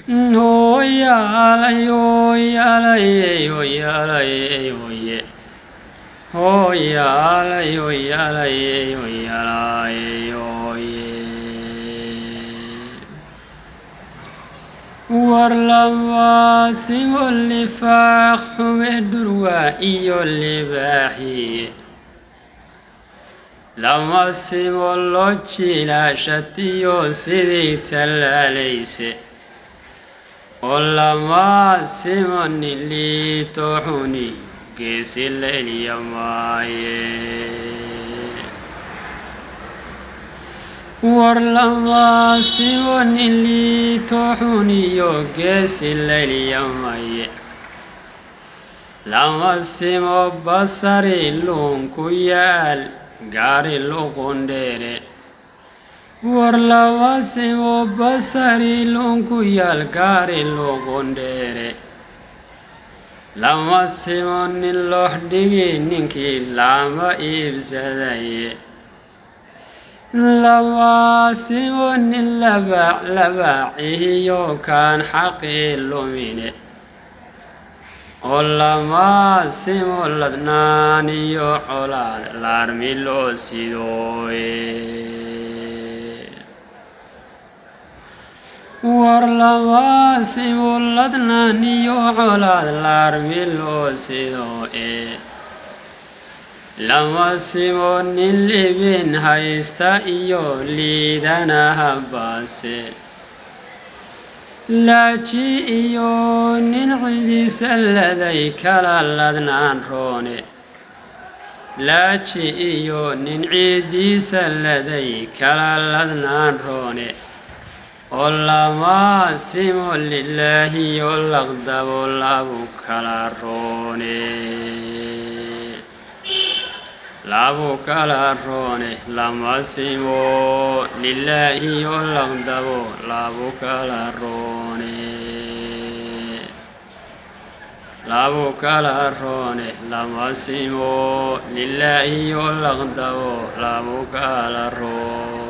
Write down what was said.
Hoya lay, hoya lay, hoya lay, hoye. Hoya lay, hoya lay, hoya lay, hoye. Warlama simo li faax durwa iyo libahi. Lama simo lo chila shatiyo sidi talaleyse. Olama simoni li tohuni gesil eliyamaye. Warlama simoni li tohuni yo gesil eliyamaye. Lama simo basari lunkuyal gari lukundere. Warlama simo basari lunkuyal gari lukundere. Lama simo niloh digi ninki lama ibsadaye. Lama simo nilaba iyo kan haqi lumine. Olama simo ladnani yo olad larmilo sidoe. Warlama simo ladnani yo olad larmilo sidoe. Lama simo nilibin haista iyo lidana habase. Lachi iyo nin'idi saladay kala ladnaan roone. Lachi iyo nin'idi saladay kala ladnaan roone. Olama simo lillahi olaqdabo labu kala roone. Labu kala roone. Lama simo lillahi olaqdabo labu kala roone. Labu kala roone. Lama simo lillahi olaqdabo labu kala roone.